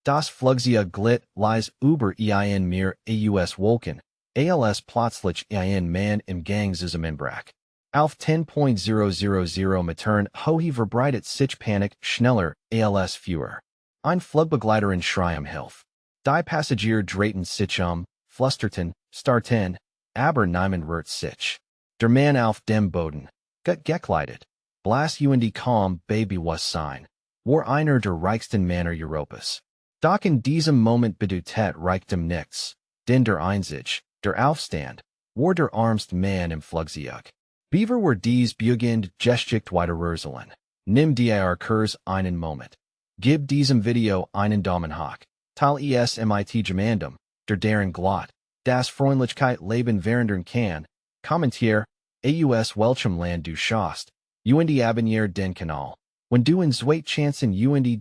Das Flugzeug lies über ein Meer aus Wolken, als plötzlich ein Mann im Gang zusammenbrach. Auf 10.000 Metern Höhe verbreitet sich Panik schneller als früher. Ein Flugbegleiterin schrie Hilfe. Die Passagiere drehten sich flüsterten, starrten, aber niemand rührt sich. Der Mann auf dem Boden, gut gekleidet, blass und kaum Baby was sein, war einer der reichsten Männer Europas. Doch in diesem Moment bedeutet Reichtum nichts, denn der Einzige, der Aufstand, war der armste Mann im Flugzeug. Beaver war dies beugend Geschichte weiterzuerzählen. Nimm dir Kurs einen Moment. Gib diesem Video einen Daumen hoch. Teil es mit jemandem, der darin glaubt, dass Freundlichkeit Leben verändern kann. Kommentier, aus welchem Land du schaust, und abonniere den Kanal. Wenn du in zwei Chancen und die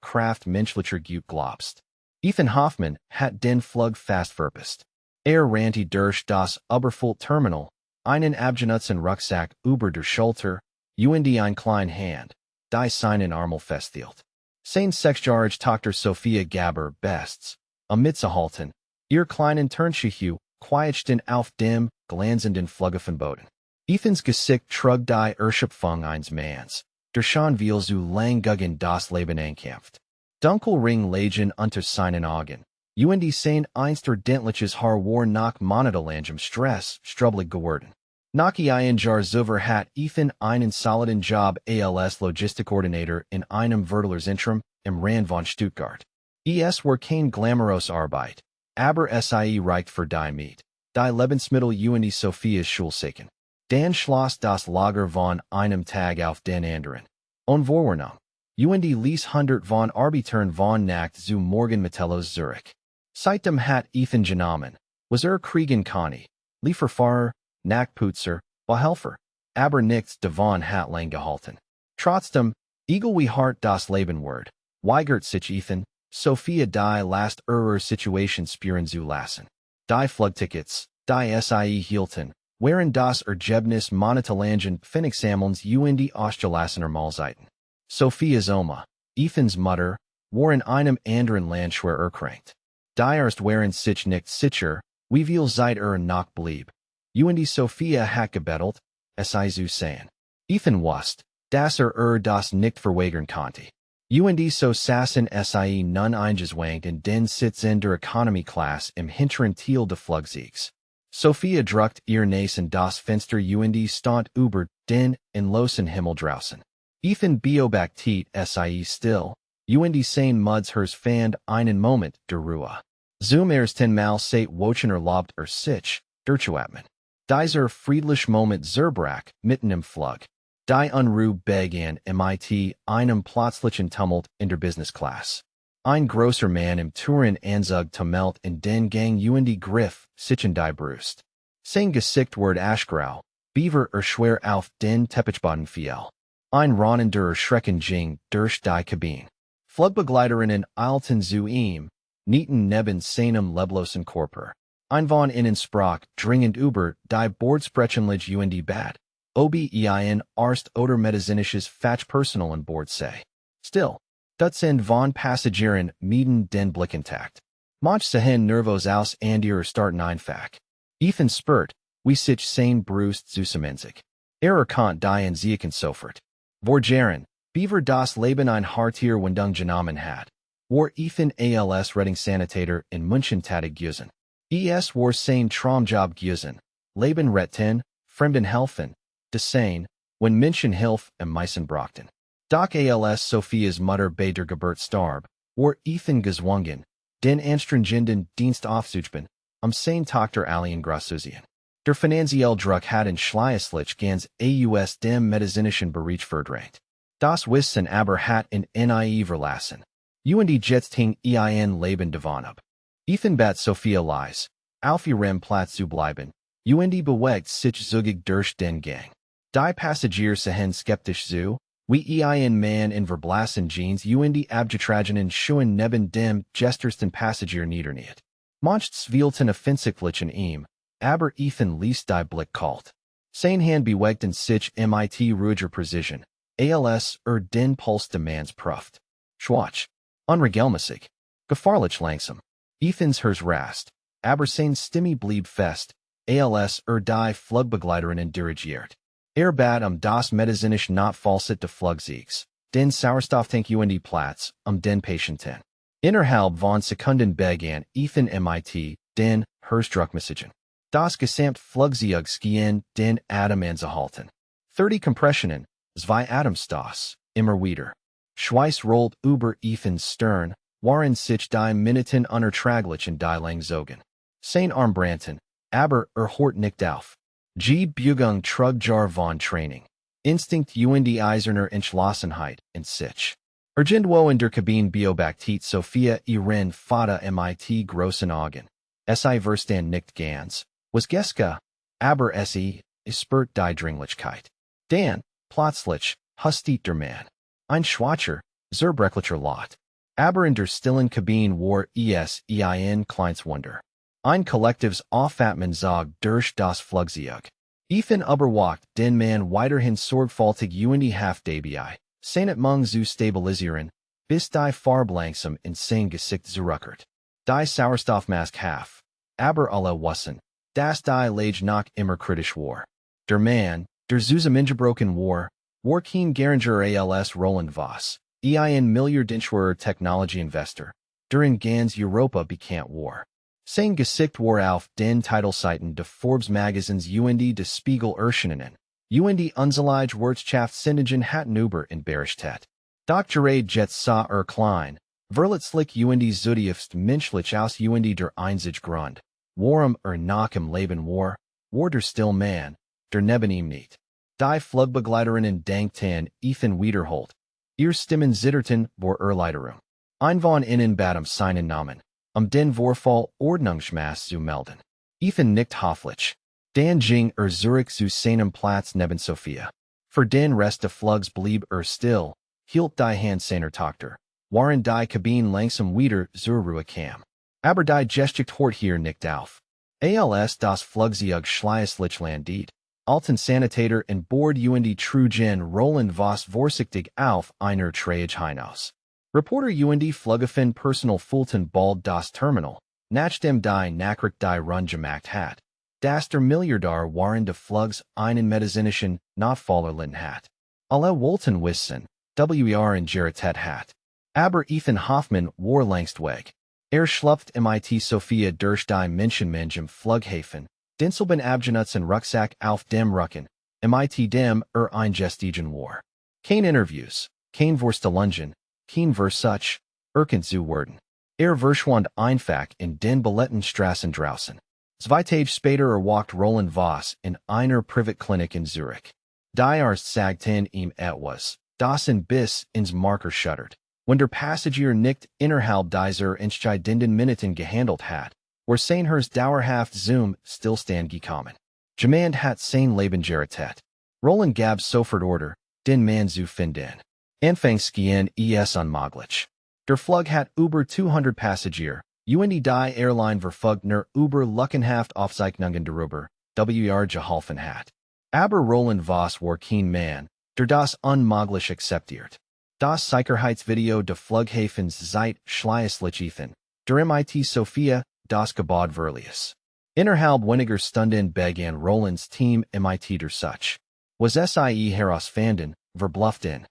Kraft menschlicher Gut glaubst. Ethan Hoffmann hat den Flug fast verpasst. Rannte durch das Überfüllte Terminal, einen abgenutzten Rucksack über der Schulter, und ein kleine Hand, die seinen Arm festhielt. Seine sechsjährige Tochter Sophia Gaber bests, mitzuhalten, ihr kleinen Turnschuh quietschten auf dem glänzenden Fluggefanboden. Ethans Gesicht trug die Erschöpfung eines Manns, der schon viel zu lang gegen das Leben ankämpft. Dunkelring lagen unter seinen Augen, und sein einst ordentliches Haar war nach monatelangem Stress strubbelig geworden. Nach ein Jahr zuvor hat Ethan einen soliden Job als Logistikkoordinator in einem Verteilerzentrum im Rand von Stuttgart. Es war kein glamoröse Arbeit, aber sie reicht für die Miete, die Lebensmittel und Sophias Schulsachen. Dann schloss das Lager von einem Tag auf den anderen. Und Vorwarnung. Und ließ 100 von Arbeitern von Nacht zu Morgenmetellos Zurich. Seitdem hat Ethan genommen, was kriegen konnte, Lieferfahrer, Nachtputzer, Behelfer, aber nichts davon hat lang gehalten. Trotzdem, egal wie hart das Leben wird, weigert sich Ethan, Sophia die last Situation spüren zu lassen. Die Flugtickets, die sie hielten, waren das Ergebnis monatelangen Pfennigsammelns und ausgelassener Mahlzeiten. Sophias Oma, Ethans Mutter, war in einem anderen Land schwer erkrankt. Die erst waren sich nicht sicher, wie viel Zeit noch blieb. Und Sophia hat gebettelt, sie zu sehen. Ethan wusste, dass das nicht verweigern konnte. Und so saßen sie nun eingeschwenkt in den Sitz in der Economy Class im hinteren Teil des Flugzeugs. Sophia drückt ihr Nase in das Fenster und stand über den in losen Himmel draußen. Ethan beobachtet sie still, und sein Muds fand einen Moment der Ruhe. Zum ersten Mal seit Wochen erlaubt sich, durchzuatmen. Dieser friedliche Moment zerbrach mitten im Flug. Die Unruhe begann mit einem plötzlichen Tumult in der Business Class. Ein großer Mann im Tourenanzug tumult in den Gang und griff sich in die Brust. Sein Gesicht wurde aschgrau, Beaver schwer auf den Teppichboden fiel. Ein ronnender Schrecken ging durch die Kabine. Flugbegleiterinnen eilten zu ihm, nieten neben seinem leblosen Körper. Ein von ihnen sprach dringend über die Bordsprechung und Bad, ob ein Arzt oder medizinisches Fachpersonal an Bord sei. Still, Dutzend von Passagieren mieden den Blickkontakt. Manch sehen nervös aus und ihre starten einfach. Ethan spürt, wie sich sein Brust zusammenzieht. Erkannt die Anziehung sofort. Vorgeren, Beaver das Leben ein hartier Wendung genommen hat, war Ethan als Rettungssanitäter in München tätig gewesen. War sein Traumjob gewesen, Leben retten, Fremden helfen, sein, wenn Menschen Hilfe am meisten brachten. Doch als Sophias Mutter bei der Geburt starb, war Ethan gezwungen, den anstrengenden Dienst aufzuüben, seine Tochter allein großzuziehen. Der finanzielle Druck hat ihn schließlich ganz aus dem medizinischen Bereich verdrängt. Das Wissen aber hat ihn nie verlassen. Und jetzt hing ein Leben davon ab. Ethan bat Sophia leise, auf ihrem Platz zu bleiben, und bewegt sich zügig durch den Gang. Die Passagiere sehen skeptisch zu, wie ein Mann in verblassen Jeans und abgetragenen Schuhen neben dem gestersten Passagier niederkniet. Manche zwielten offensichtlich in ihm, aber Ethan ließ die Blick kalt. Sein Hand bewegten sich mit ruhiger Precision, als den Puls des Manns prüft. Schwach, unregelmäßig, Gevaarlijk langsam. Evens hers rast. Aber zijn stimme blieb fest. Als die Flugbegleiterin en dirigiert. Bad das medizinische Notfalls de Flugzeugs. Den Sauerstofftank und Platz, den Patienten. Innerhalb von Sekunden begann mit, den Hersdruckmessagen. Das gesamt Flugzeug schien den Atem anzuhalten. 30 Kompressionen, 2 Atemstoß, immer wieder. Schweiß rollt über Stirn, waren sich die Minuten unerträglichen die Langzogen. Sein Armbranten, aber hort nicht auf. Bewegung trug jar von Training. Instinkt und eiserner Entschlossenheit in sich. Irgendwo in der Kabine beobachtet Sophia ihren Vater mit großen Augen. Sie verstand nicht ganz, was Geske, aber spürt die Dringlichkeit. Dann, plötzlich, hustet der Mann. Ein schwacher, zerbrechlicher Lot. Aber in der stillen Kabine war ein kleines Wunder. Ein kollektives Aufatmen zog durch das Flugzeug. Überwacht den Mann weiterhin sorgfältig und dabei, seine Mung zu stabilisieren, bis die Farbe langsam in sein Gesicht zurückkehrt. Die Sauerstoffmaske aber alle wussten, dass die Lage noch immer kritisch war. Der Mann, der zusammengebrochen war kein Geringer als Roland Voss, ein milliardärer Technology-Investor, der in ganz Europa bekannt war. Sein Gesicht war auf den Titelseiten des Forbes-Magazins und des Spiegel erschienen, und unselige Wirtschaftssinnigen hatten über ihn berichtet. Dr. Jetzt sah klein, verletzlich und zutiefst menschlich aus und der einzige Grund, warum nach im Leben war der still Mann, der neben ihm nicht. Die Flugbegleiterinnen dankten wiederholt. Ihr Stimmen zitterten vor Erleiderung. Ein von ihnen bat seinen Namen, den Vorfall Ordnungsmaß zu melden. Nicht hoffentlich. Dann ging zurück zu seinem Platz neben Sophia. Für den Rest des Flugs blieb still, hielt die Hand seiner Tochter, waren die Kabine langsam wieder zur Ruhe kam. Aber die Geschichte hört hier nicht auf. Als das Flugzeug schließlich landet, alten Sanitator an Bord und trugen Roland Voss vorsichtig auf einer Trage hinaus. Reporter und Flughafen Personal füllten bald das Terminal, nachdem die Nachricht die Rund gemacht hat, dass der Milliardär während des Flugs einen medizinischen Notfall erlitten hat. Alle wollten wissen, in gerettet hat. Aber Hoffmann war längst weg. Schlupft mit Sophia durch die Menschenmenge im Flughafen, denselben Abgenutzen Rucksack auf dem Rücken, mit dem eingestiegen war. Kein Interviews, kein Vorstellungen, kein Versuch, zu werden. Verschwand einfach in den beletten Straßen draußen. 2 Tage später erwacht Roland Voss in einer Privatklinik in Zürich. Die Arzt sagten ihm etwas, das ihn bis ins Marker schuttert. Wenn der Passagier nicht innerhalb dieser entscheidenden Minuten gehandelt hat, war sein Herz dauerhaft zum Stillstand gekommen. Jemand hat sein Leben gerettet. Roland gab sofort Order, den Mann zu finden. Anfangs ging unmöglich. Der Flug hat über 200 Passagiere, und die Airline verfügt nur über lückenhaft Aufzeichnungen darüber, geholfen hat. Aber Roland Voss war kein Mann, der das unmöglich akzeptiert. Das Sicherheitsvideo des Flughafens seit schließlich der Sophia, das Gebäude verließ. Innerhalb weniger Stunden begann Rolands Team der Such. Was herausfanden, verbluffed in.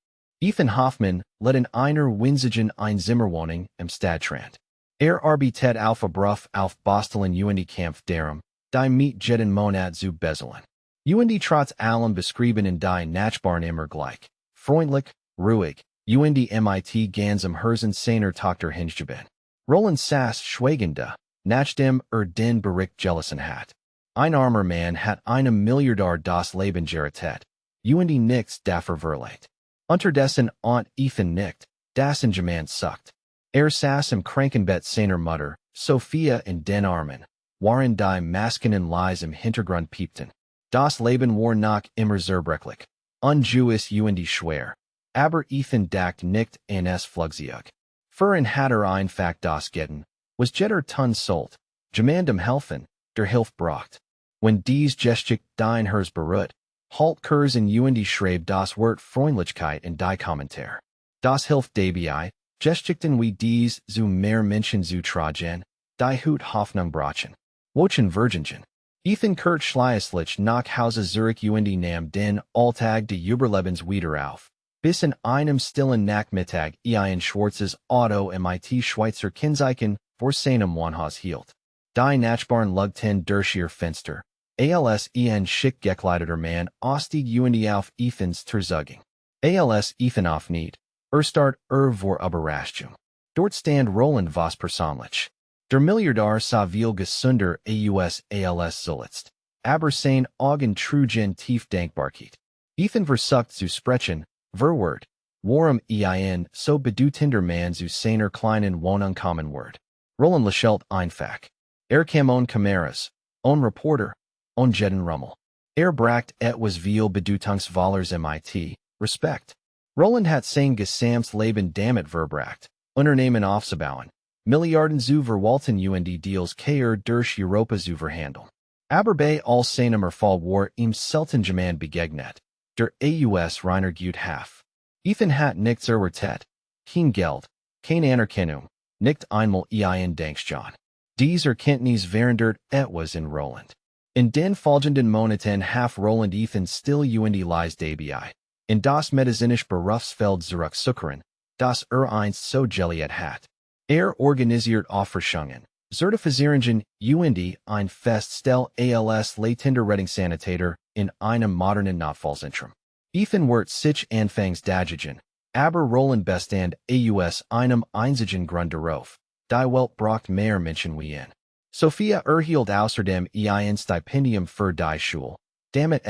Hoffmann led in einer winzigen Einzimmerwohnung im Stadtrand. Arbeitet auf Beruf auf Bostelen und Kampf darum, die Mietjetten Monat zu bezahlen. Und trotz allem beschrieben in die Nachbarn immer gleich. Freundlich, ruhig, und mit ganz im Herzen seiner Tochter hingeben. Roland saß schweigend, nachdem den Bericht gelassen hat. Ein armer Mann hat einem Milliardär das Leben gerettet, und nichts dafür verleiht. Unterdessen nicht, das in Jemand sucht. Saß im Krankenbett seiner Mutter, Sophia in den Armen, waren die maskenen Leis im Hintergrund piepten. Das Leben war noch immer zerbrechlich, ungewiss und schwer. Aber dacht nicht an das Flugzeug. Für ihn hat einfach das Getten, was tun sollt, jemandem helfen, der Hilfe braucht. Wenn dies Geschichte dein Herz berührt, halt und schreib das Wort Freundlichkeit in die Kommentar. Das hilft dabei, Geschichten wie dies zu mehr Menschen zu tragen, die Hut Hoffnung brachen. Wochen Virgingen. Ethan Kurt Schleislich nach Hause Zurich und nahm den Alltag des Überlebens wieder auf. Bis in einem stillen Nachmittag ein schwarzes Auto mit Schweizer Kennzeichen vor seinem Wohnhaus hielt. Die Nachbarn lugten durch ihr Fenster. Als schick gekleideter Mann stieg und auf Ethans Terzugung. Als Ethan auf nicht. Start vor Überraschung. Dort stand Roland was persönlich. Der Milliardär sah viel gesunder als zuletzt. Aber sein Augen trugen tief Dankbarkeit. Ethan versucht zu sprechen, Wort, warum so bedeutender Mann zu seiner kleinen Wohnung kommen wird. Roland lächelt einfach. Kam on Kameras, on Reporter, on Jeddenrummel. Bracht etwas viel Bedeutungsvollers mit, Respekt. Roland hat sein gesamtes Leben damit verbracht, Unternehmen aufzubauen, Milliarden zu verwalten und Deals durch Europa zu verhandeln. Aber bei all seinem Erfolg war ihm selten jemand begegnet, der reiner gut hat. Ethan hat nichts rettet, kein Geld, keine Anerkennung, nicht einmal ein Dankschon. Dies Erkenntnis verändert etwas in Roland. In den folgenden Monaten hat Roland Ethan still und leise dabei. In das medizinische Berufsfeld zurückzukehren, das einst so geliert hat. Organisiert Aufforschungen, Zertifizierungen und ein Feststell als leitender Rettungssanitäter in einem modernen Notfallzentrum. Ethan wird sich anfangs dagen, aber Roland bestand einem einzigen Grund darauf. Die Welt braucht mehr Menschen wie ihn. Sophia erhielt außerdem ein Stipendium für die Schule, damit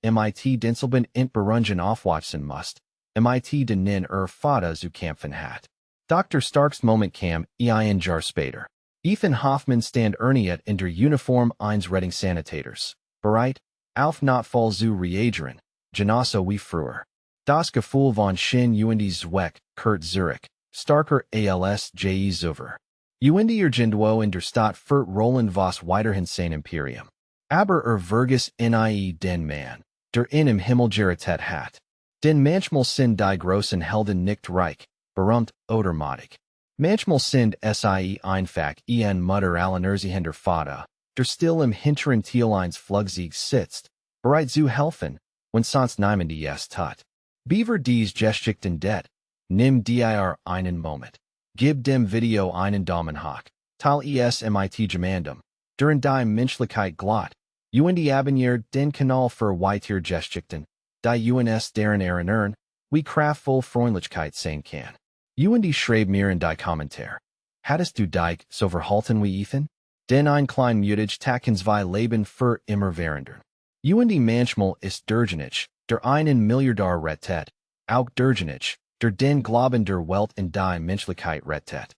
mit Dinselben Berunden aufwachsen musst, mit denen Vater zu kämpfen hat. Dr. Starks Moment kam ein Jahr später. Ethan Hoffmann stand erniet in der Uniform eines Rettungssanitäters, bereit, auf Notfalls zu reagieren, genauso wie früher. Das Gefühl von Shin und Zweck Kurt Zurich, starker als je zuvor. Und Irgendwo in der Stadt führt Roland was weiterhin sein Imperium. Aber vergiss nie den Mann, der im Himmel gerettet hat. Denn manchmal sind die großen Helden nicht reich, berühmt oder mutig. Manchmal sind sie einfach Mutter Alleinerziehender Vater, der still im hinteren Teil eines Flugzeugs sitzt, bereit zu helfen, wenn sonst niemand es tut. Beaver dies Geschichten det, nimm dir einen Moment. Gib dem Video einen Daumen hoch, teil es mit jemandem, der in die Menschlichkeit glaubt, und abonniert den Kanal für weitere Geschichten, die uns deren erinnern, wie kraftvoll Freundlichkeit sein kann. Und schreib mir in die Kommentare. Hattest du dich so verhalten wie Ethan? Denn ein klein mutig taken zwei Leben für immer verändern. Und manchmal ist derjenige, der einen Milliardär rettet, auch derjenige, der den Glauben der Welt in die Menschlichkeit rettet.